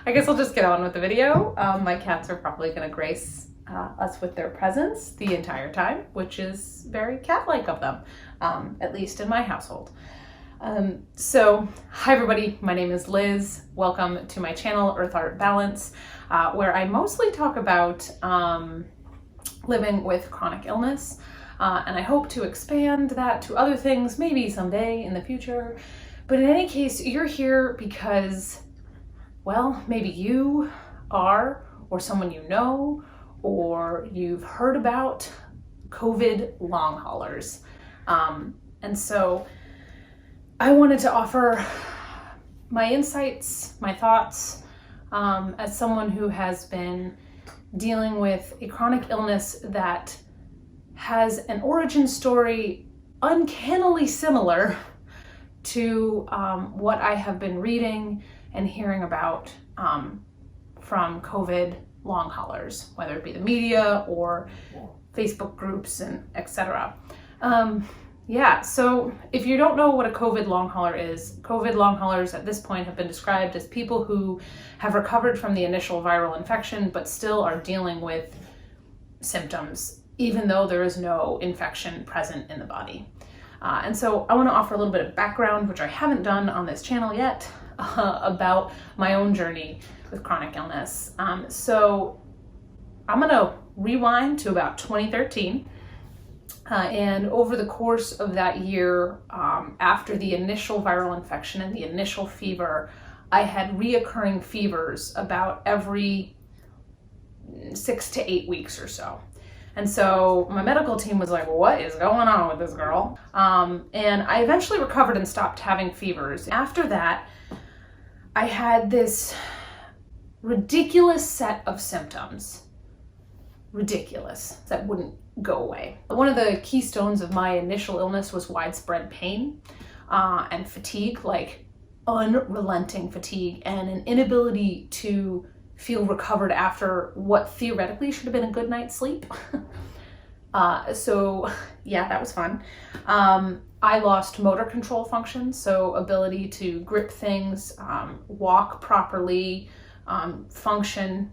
I guess I'll just get on with the video. My cats are probably going to grace us with their presence the entire time, which is very cat-like of them, at least in my household. So, hi everybody, my name is Liz. Welcome to my channel, Earth Art Balance, where I mostly talk about living with chronic illness, and I hope to expand that to other things maybe someday in the future. But in any case, you're here because, well, maybe you are, or someone you know, or you've heard about COVID long haulers. And so I wanted to offer my insights, my thoughts, as someone who has been dealing with a chronic illness that has an origin story uncannily similar to what I have been reading and hearing about from COVID long haulers, whether it be the media or Facebook groups and etc. Yeah, so if you don't know what a COVID long hauler is, COVID long haulers at this point have been described as people who have recovered from the initial viral infection but still are dealing with symptoms even though there is no infection present in the body. And so I want to offer a little bit of background, which I haven't done on this channel yet, about my own journey with chronic illness. So I'm going to rewind to about 2013. And over the course of that year, after the initial viral infection and the initial fever, I had reoccurring fevers about every 6 to 8 weeks or so. And so my medical team was like, what is going on with this girl? And I eventually recovered and stopped having fevers. After that, I had this ridiculous set of symptoms. Ridiculous. That wouldn't go away. One of the keystones of my initial illness was widespread pain and fatigue, like unrelenting fatigue, and an inability to feel recovered after what theoretically should have been a good night's sleep. So yeah, that was fun. I lost motor control function, so ability to grip things, walk properly, function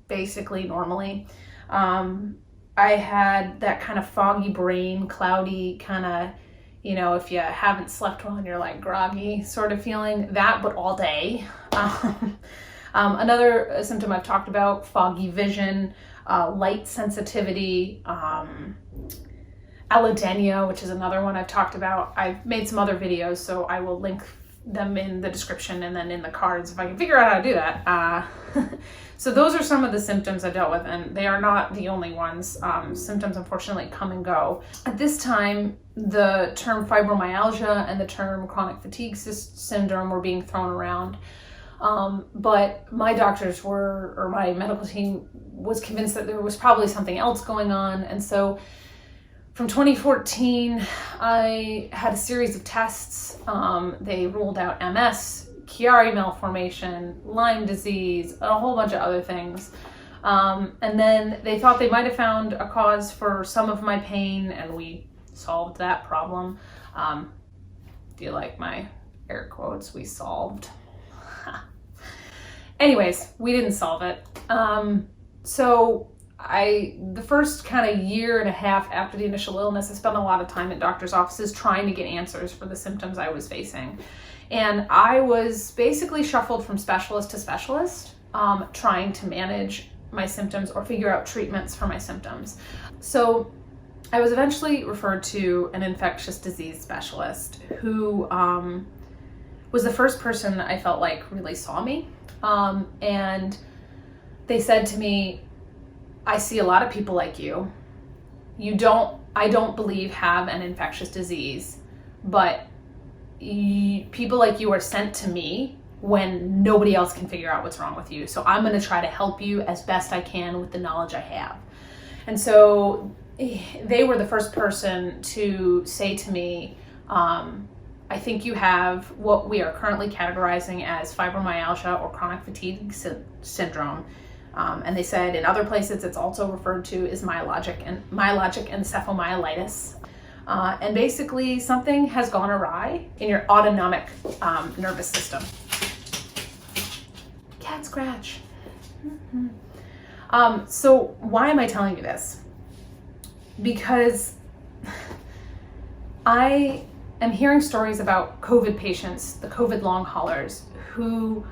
basically normally. I had that kind of foggy brain, cloudy kind of, you know, if you haven't slept well and you're like groggy sort of feeling, that, but all day. Another symptom I've talked about, foggy vision, light sensitivity, allodynia, which is another one I've talked about. I've made some other videos, so I will link them in the description and then in the cards if I can figure out how to do that. So those are some of the symptoms I dealt with, and they are not the only ones. Symptoms unfortunately come and go. At this time, the term fibromyalgia and the term chronic fatigue syndrome were being thrown around. But my doctors were, or my medical team was convinced that there was probably something else going on. And so from 2014, I had a series of tests. They ruled out MS, Chiari malformation, Lyme disease, a whole bunch of other things. And then they thought they might have found a cause for some of my pain, and we solved that problem. Do you like my air quotes? We solved. Anyways, we didn't solve it. So the first kind of year and a half after the initial illness, I spent a lot of time in doctor's offices trying to get answers for the symptoms I was facing. And I was basically shuffled from specialist to specialist, trying to manage my symptoms or figure out treatments for my symptoms. So I was eventually referred to an infectious disease specialist who was the first person I felt like really saw me. And they said to me, I see a lot of people like you. I don't believe have an infectious disease, but people like you are sent to me when nobody else can figure out what's wrong with you. So I'm going to try to help you as best I can with the knowledge I have. And so they were the first person to say to me, I think you have what we are currently categorizing as fibromyalgia or chronic fatigue syndrome. And they said in other places it's also referred to as myalgic encephalomyelitis. And basically something has gone awry in your autonomic nervous system. cat scratch. So why am I telling you this? Because I am hearing stories about COVID patients, the COVID long haulers, who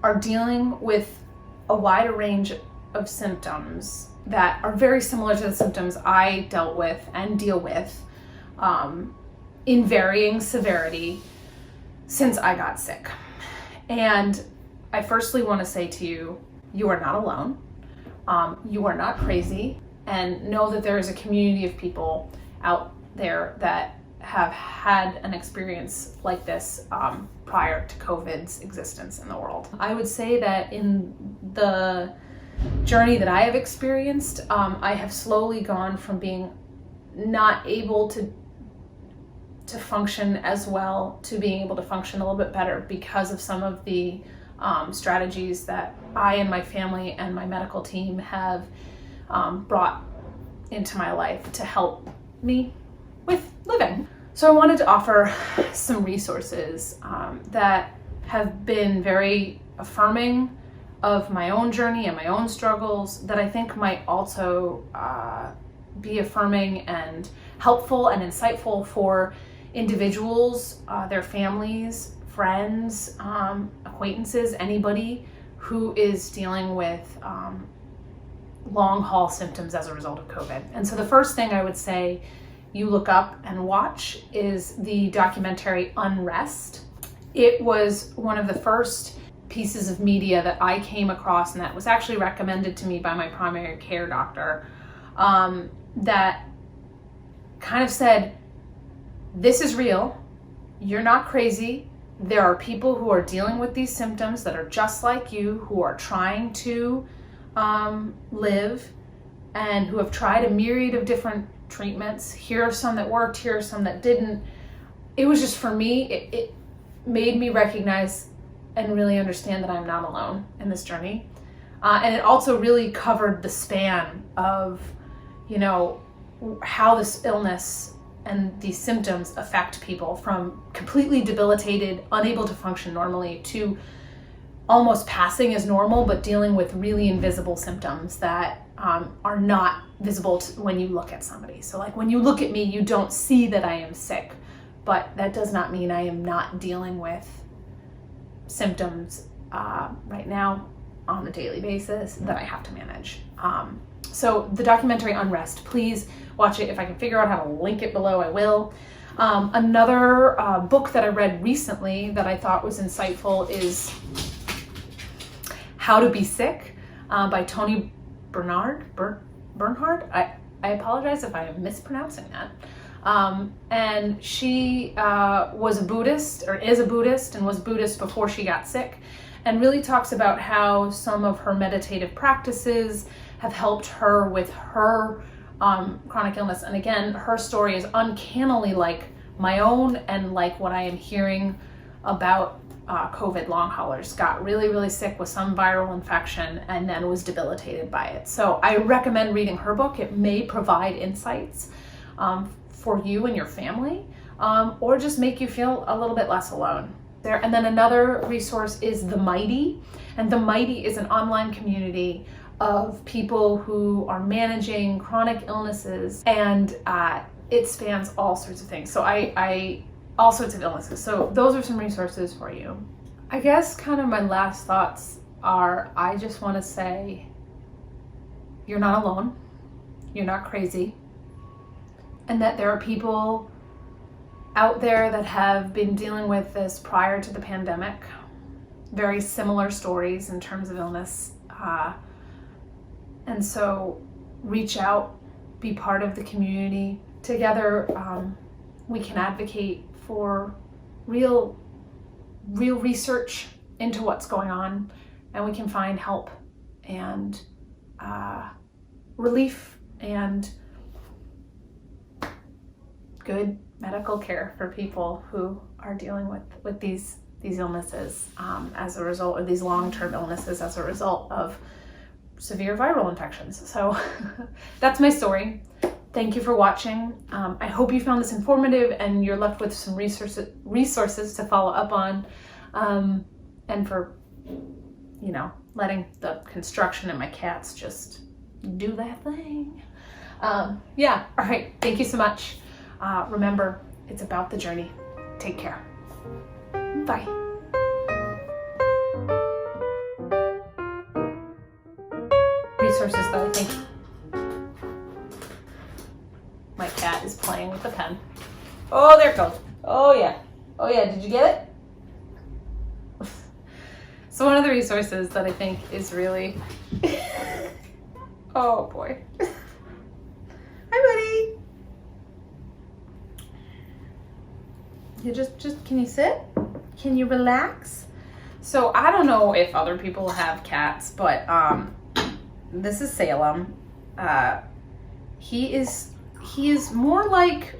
are dealing with a wider range of symptoms that are very similar to the symptoms I dealt with and deal with in varying severity since I got sick. And I firstly want to say to you, you are not alone. You are not crazy, and know that there is a community of people out there that have had an experience like this prior to COVID's existence in the world. I would say that in the journey that I have experienced, I have slowly gone from being not able to function as well to being able to function a little bit better because of some of the strategies that I and my family and my medical team have brought into my life to help me with living. So I wanted to offer some resources that have been very affirming of my own journey and my own struggles that I think might also be affirming and helpful and insightful for individuals, their families, friends, acquaintances, anybody who is dealing with long haul symptoms as a result of COVID. And so the first thing I would say you look up and watch is the documentary Unrest. It was one of the first pieces of media that I came across, and that was actually recommended to me by my primary care doctor, that kind of said, this is real, you're not crazy, there are people who are dealing with these symptoms that are just like you, who are trying to live and who have tried a myriad of different treatments. Here are some that worked, here are some that didn't. It was just, for me, it made me recognize and really understand that I'm not alone in this journey. And it also really covered the span of, how this illness and these symptoms affect people, from completely debilitated, unable to function normally, to almost passing as normal, but dealing with really invisible symptoms that are not visible when you look at somebody. So like when you look at me, you don't see that I am sick, but that does not mean I am not dealing with symptoms right now on a daily basis that I have to manage. So the documentary Unrest, please watch it. If I can figure out how to link it below, I will. Another book that I read recently that I thought was insightful is How to Be Sick by Toni Bernhard. I apologize if I am mispronouncing that. And she was a Buddhist, or is a Buddhist, and was Buddhist before she got sick, and really talks about how some of her meditative practices have helped her with her chronic illness. And again, her story is uncannily like my own and like what I am hearing about COVID long haulers. Got really, really sick with some viral infection and then was debilitated by it. So I recommend reading her book. It may provide insights for you and your family, or just make you feel a little bit less alone. And then another resource is The Mighty. And The Mighty is an online community of people who are managing chronic illnesses, and it spans all sorts of things. So all sorts of illnesses. So those are some resources for you. I guess kind of my last thoughts are, I just want to say, you're not alone, you're not crazy, and that there are people out there that have been dealing with this prior to the pandemic, very similar stories in terms of illness. And so reach out, be part of the community. Together, we can advocate for real research into what's going on, and we can find help and relief and good medical care for people who are dealing with these illnesses as a result of these long-term illnesses as a result of severe viral infections. So that's my story. Thank you for watching. I hope you found this informative and you're left with some resources to follow up on, and for, letting the construction and my cats just do that thing. Yeah, all right, thank you so much. Remember, it's about the journey. Take care. Bye. Resources that I think my cat is playing with the pen. Oh, there it goes. Oh yeah. Oh yeah, did you get it? So one of the resources that I think is really, oh boy. Hi buddy. You just, can you sit? Can you relax? So I don't know if other people have cats, but this is Salem. He is more like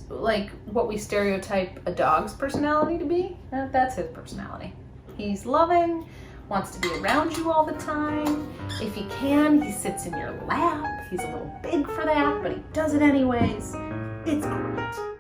like what we stereotype a dog's personality to be. That's his personality. He's loving, wants to be around you all the time. If he can, he sits in your lap. He's a little big for that, but he does it anyways. It's great.